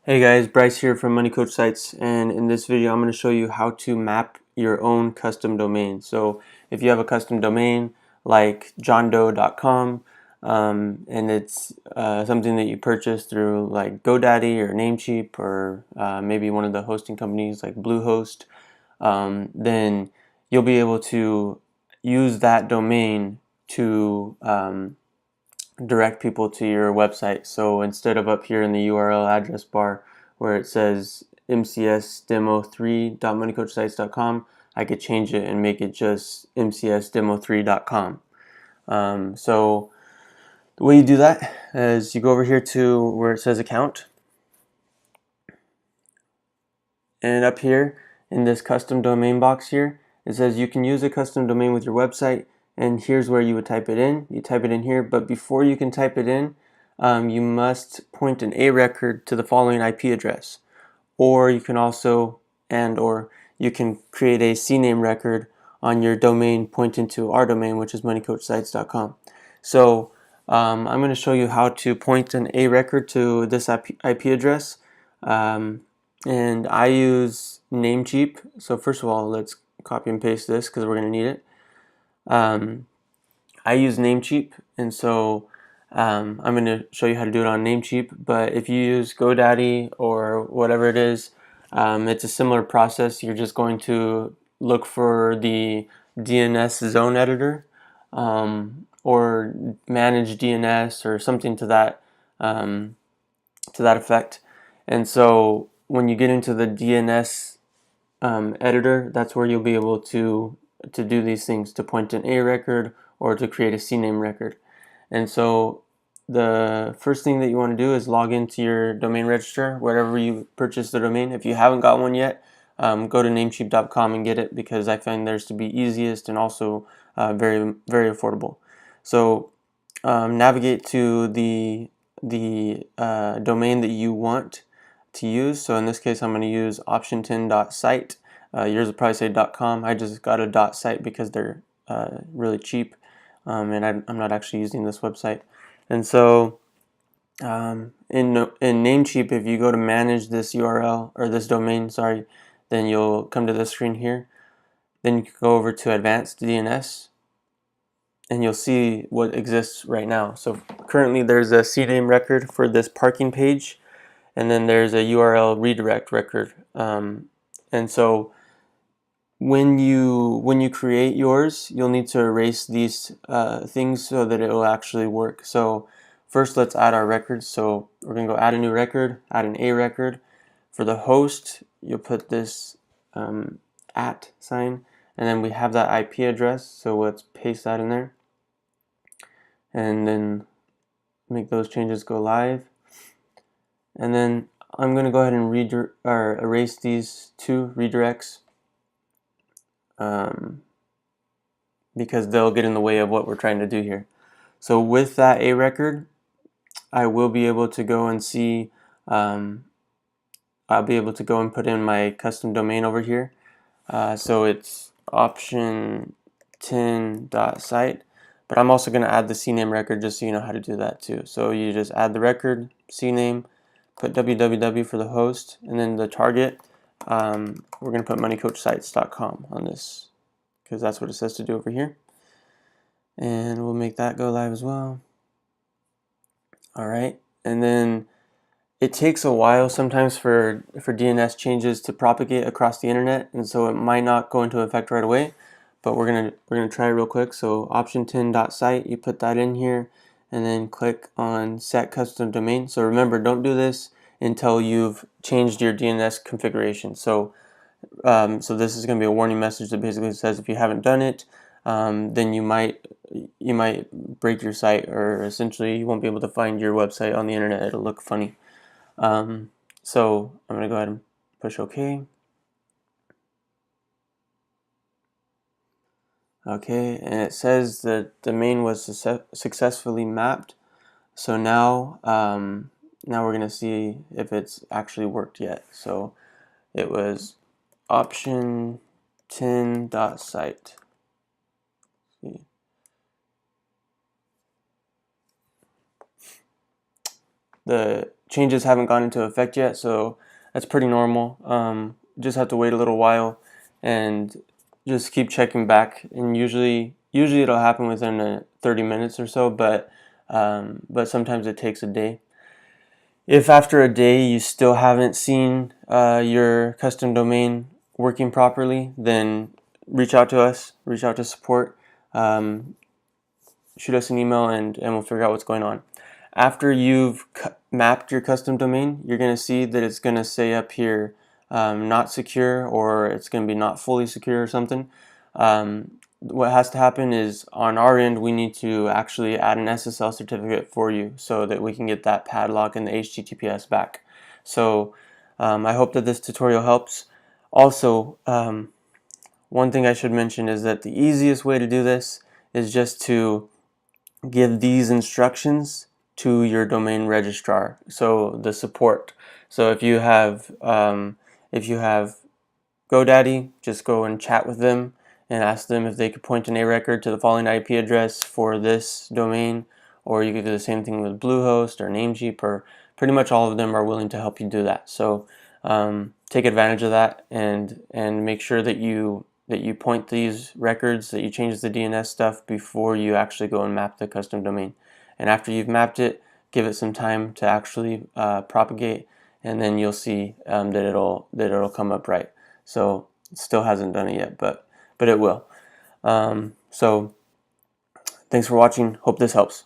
Hey guys, Bryce here from Money Coach Sites, and in this video I'm going to show you how to map your own custom domain. So if you have a custom domain like johndoe.com and it's something that you purchased through like GoDaddy or Namecheap or maybe one of the hosting companies like Bluehost, then you'll be able to use that domain to direct people to your website. So instead of up here in the URL address bar where it says mcsdemo3.moneycoachsites.com, I could change it and make it just mcsdemo3.com. So the way you do that is you go over here to where it says account, and up here in this custom domain box here, it says you can use a custom domain with your website, and here's where you would type it in. You type it in here, but before you can type it in, you must point an A record to the following IP address. Or you can also, or you can create a CNAME record on your domain pointing to our domain, which is moneycoachsites.com. So I'm going to show you how to point an A record to this IP address. And I use Namecheap. So first of all, let's copy and paste this because we're going to need it. I use Namecheap, and so I'm going to show you how to do it on Namecheap. But if you use GoDaddy or whatever it is, it's a similar process. You're just going to look for the DNS zone editor or manage DNS or something to that effect. And so when you get into the DNS editor, that's where you'll be able to do these things, to point an A record or to create a CNAME record. And so the first thing that you want to do is log into your domain registrar, wherever you purchase the domain. If you haven't got one yet, go to namecheap.com and get it, because I find theirs to be easiest and also very, very affordable. So navigate to the domain that you want to use. So in this case, I'm going to use option10.site. Yours will probably say .com. I just got a .site because they're really cheap, and I'm not actually using this website. And so in Namecheap, if you go to manage this URL or this domain, sorry, then you'll come to this screen here. Then you can go over to Advanced DNS, and you'll see what exists right now. So currently there's a CNAME record for this parking page, and then there's a URL redirect record. And so when you create yours, you'll need to erase these things so that it will actually work. So first, let's add our records. So we're going to go add a new record, add an A record. For the host, you'll put this @ sign, and then we have that IP address, so let's paste that in there. And then make those changes go live. And then I'm going to go ahead and erase these two redirects because they'll get in the way of what we're trying to do here. So with that A record, I will be able to go and see, I'll be able to go and put in my custom domain over here. So it's option10.site, but I'm also going to add the CNAME record just so you know how to do that too. So you just add the record, CNAME, put www for the host, and then the target, we're going to put moneycoachsites.com on this because that's what it says to do over here. And we'll make that go live as well. All right, and then it takes a while sometimes for DNS changes to propagate across the internet, and so it might not go into effect right away, but we're gonna try it real quick. So option10.site, you put that in here, and then click on set custom domain. So remember, don't do this until you've changed your DNS configuration. So this is going to be a warning message that basically says if you haven't done it, then you might break your site, or essentially you won't be able to find your website on the internet. It'll look funny. So I'm going to go ahead and push OK. Okay, and it says the domain was successfully mapped. So now, now we're going to see if it's actually worked yet. So it was option10.site. The changes haven't gone into effect yet, so that's pretty normal. Just have to wait a little while and just keep checking back. And usually it'll happen within 30 minutes or so, but sometimes it takes a day. If after a day you still haven't seen your custom domain working properly, then reach out to us, reach out to support, shoot us an email, and we'll figure out what's going on. After you've mapped your custom domain, you're going to see that it's going to say up here not secure, or it's going to be not fully secure or something. What has to happen is on our end, we need to actually add an SSL certificate for you so that we can get that padlock and the HTTPS back. So I hope that this tutorial helps. Also, one thing I should mention is that the easiest way to do this is just to give these instructions to your domain registrar, so the support. So if you have GoDaddy, just go and chat with them and ask them if they could point an A record to the following IP address for this domain, or you could do the same thing with Bluehost or Namecheap, or pretty much all of them are willing to help you do that. So take advantage of that and make sure that you point these records, that you change the DNS stuff before you actually go and map the custom domain. And after you've mapped it, give it some time to actually propagate, and then you'll see that it'll come up right. So it still hasn't done it yet, but it will. So thanks for watching. Hope this helps.